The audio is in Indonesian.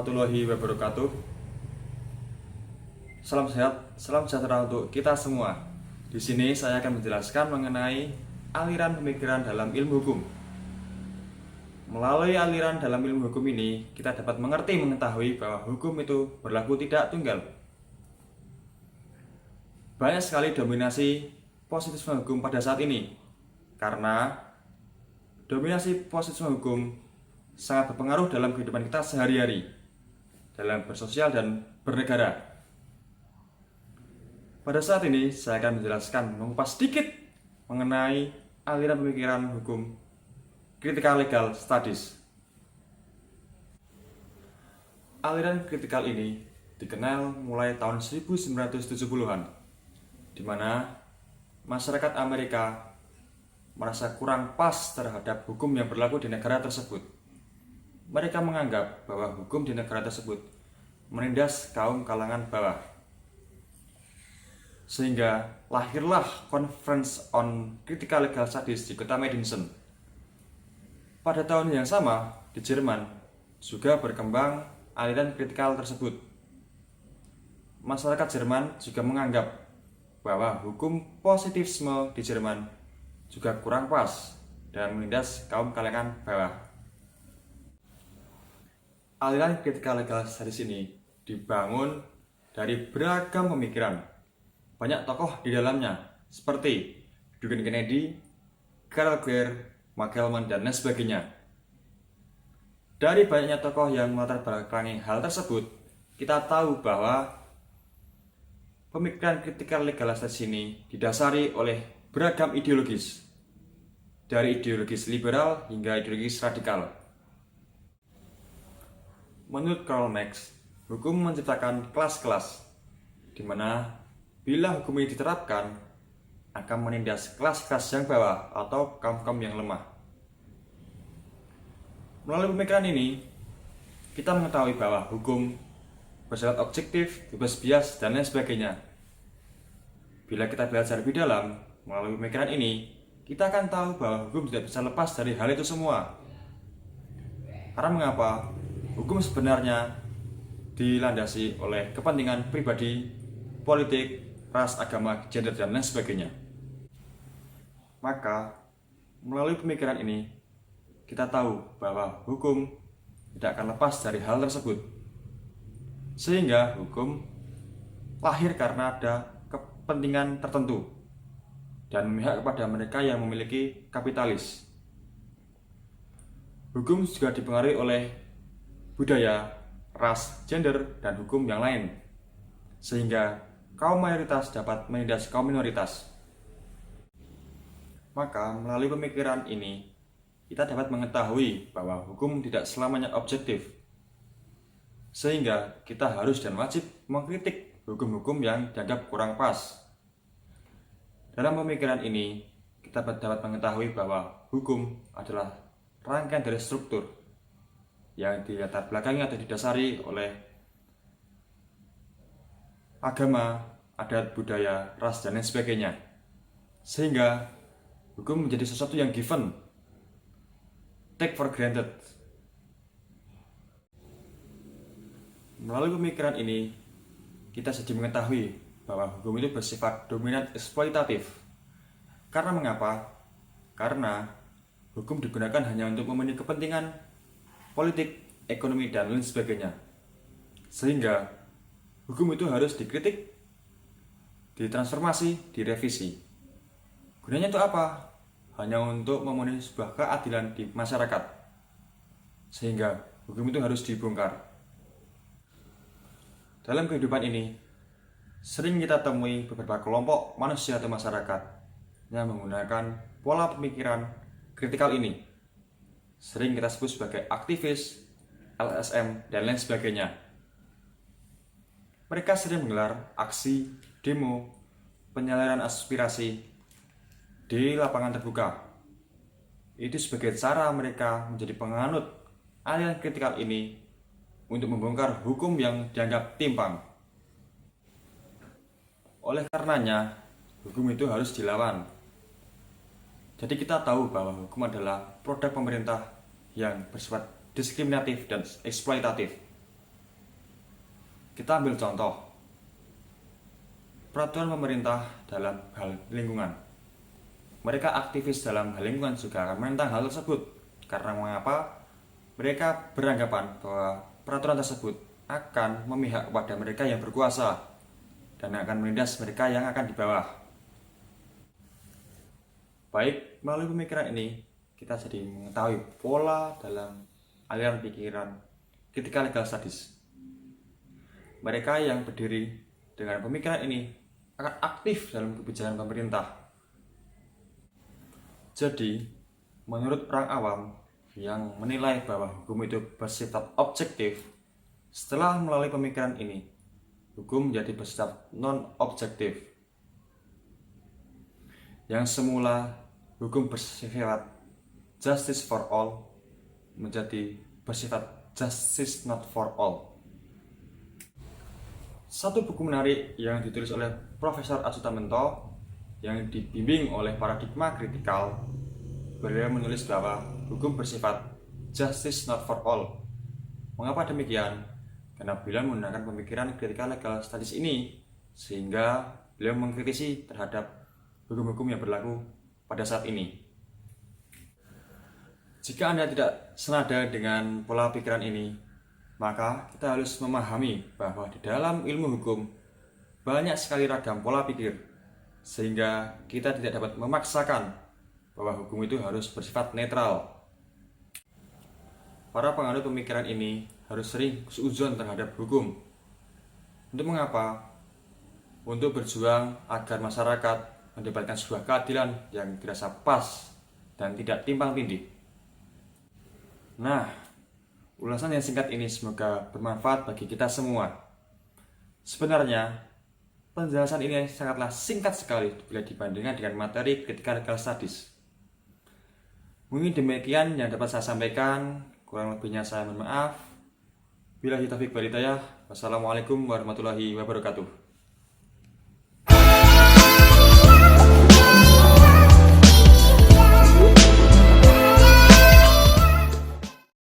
warahmatullahi wabarakatuh. Salam sehat, salam sejahtera untuk kita semua. Di sini saya akan menjelaskan mengenai aliran pemikiran dalam ilmu hukum. Melalui aliran dalam ilmu hukum ini, kita dapat mengetahui bahwa hukum itu berlaku tidak tunggal. Banyak sekali dominasi positivisme hukum pada saat ini, karena dominasi positivisme hukum sangat berpengaruh dalam kehidupan kita sehari-hari, dalam bersosial dan bernegara. Pada saat ini, saya akan menjelaskan, mengupas sedikit mengenai aliran pemikiran hukum Critical Legal Studies. Aliran kritikal ini dikenal mulai tahun 1970-an, di mana masyarakat Amerika merasa kurang pas terhadap hukum yang berlaku di negara tersebut. Mereka menganggap bahwa hukum di negara tersebut menindas kaum kalangan bawah. Sehingga lahirlah Conference on Critical Legal Studies di kota Madison. Pada tahun yang sama, di Jerman juga berkembang aliran kritikal tersebut. Masyarakat Jerman juga menganggap bahwa hukum positivisme di Jerman juga kurang pas dan menindas kaum kalangan bawah. Aliran Critical Legal Studies ini dibangun dari beragam pemikiran. Banyak tokoh di dalamnya, seperti Dugan Kennedy, Karl Greer, Mark Gellman, dan lain sebagainya. Dari banyaknya tokoh yang melatar belakangi hal tersebut, kita tahu bahwa pemikiran Critical Legal Studies ini didasari oleh beragam ideologis, dari ideologis liberal hingga ideologis radikal. Menurut Karl Marx, hukum menciptakan kelas-kelas, di mana bila hukum ini diterapkan akan menindas kelas-kelas yang bawah atau kaum-kaum yang lemah. Melalui pemikiran ini, kita mengetahui bahwa hukum bersifat objektif, bebas bias, dan lain sebagainya. Bila kita belajar lebih dalam melalui pemikiran ini, kita akan tahu bahwa hukum tidak bisa lepas dari hal itu semua. Karena mengapa? Hukum sebenarnya dilandasi oleh kepentingan pribadi, politik, ras, agama, gender, dan lain sebagainya. Maka, melalui pemikiran ini, kita tahu bahwa hukum tidak akan lepas dari hal tersebut. Sehingga hukum lahir karena ada kepentingan tertentu dan memihak kepada mereka yang memiliki kapitalis. Hukum juga dipengaruhi oleh budaya, ras, gender, dan hukum yang lain, sehingga kaum mayoritas dapat menindas kaum minoritas. Maka melalui pemikiran ini, kita dapat mengetahui bahwa hukum tidak selamanya objektif, sehingga kita harus dan wajib mengkritik hukum-hukum yang dianggap kurang pas. Dalam pemikiran ini, kita dapat mengetahui bahwa hukum adalah rangkaian dari struktur yang dilatar belakangi atau didasari oleh agama, adat, budaya, ras, dan lain sebagainya. Sehingga hukum menjadi sesuatu yang given, take for granted. Melalui pemikiran ini, kita jadi mengetahui bahwa hukum itu bersifat dominan eksploitatif. Karena mengapa? Karena hukum digunakan hanya untuk memenuhi kepentingan politik, ekonomi, dan lain sebagainya. Sehingga hukum itu harus dikritik, ditransformasi, direvisi. Gunanya untuk apa? Hanya untuk memenuhi sebuah keadilan di masyarakat. Sehingga hukum itu harus dibongkar. Dalam kehidupan ini, sering kita temui beberapa kelompok manusia atau masyarakat yang menggunakan pola pemikiran kritikal ini. Sering kita sebut sebagai aktivis, LSM, dan lain sebagainya. Mereka sering menggelar aksi, demo, penyaluran aspirasi di lapangan terbuka. Itu sebagai cara mereka menjadi penganut aliran kritikal ini untuk membongkar hukum yang dianggap timpang. Oleh karenanya, hukum itu harus dilawan. Jadi kita tahu bahwa hukum adalah produk pemerintah yang bersifat diskriminatif dan eksploitatif. Kita ambil contoh peraturan pemerintah dalam hal lingkungan. Mereka aktivis dalam hal lingkungan juga akan menentang hal tersebut. Karena mengapa? Mereka beranggapan bahwa peraturan tersebut akan memihak kepada mereka yang berkuasa dan akan menindas mereka yang akan di bawah. Baik, melalui pemikiran ini, kita jadi mengetahui pola dalam aliran pikiran ketika legal studies. Mereka yang berdiri dengan pemikiran ini akan aktif dalam kebijakan pemerintah. Jadi, menurut orang awam yang menilai bahwa hukum itu bersifat objektif, setelah melalui pemikiran ini, hukum menjadi bersifat non-objektif. Yang semula hukum bersifat justice for all menjadi bersifat justice not for all. Satu buku menarik yang ditulis oleh Profesor Acutamento yang dibimbing oleh paradigma kritikal, beliau menulis bahwa hukum bersifat justice not for all. Mengapa demikian? Karena beliau menggunakan pemikiran kritikal legal studies ini, sehingga beliau mengkritisi terhadap hukum-hukum yang berlaku pada saat ini. Jika Anda tidak senada dengan pola pikiran ini, maka kita harus memahami bahwa di dalam ilmu hukum banyak sekali ragam pola pikir, sehingga kita tidak dapat memaksakan bahwa hukum itu harus bersifat netral. Para penganut pemikiran ini harus sering suudzon terhadap hukum. Untuk mengapa? Untuk berjuang agar masyarakat mendapatkan sebuah keadilan yang dirasa pas dan tidak timpang tindih. Nah, ulasan yang singkat ini semoga bermanfaat bagi kita semua. Sebenarnya, penjelasan ini sangatlah singkat sekali bila dibandingkan dengan materi ketika legal studies. Mungkin demikian yang dapat saya sampaikan, kurang lebihnya saya mohon maaf. Billahi taufiq wal hidayah. Wassalamualaikum warahmatullahi wabarakatuh.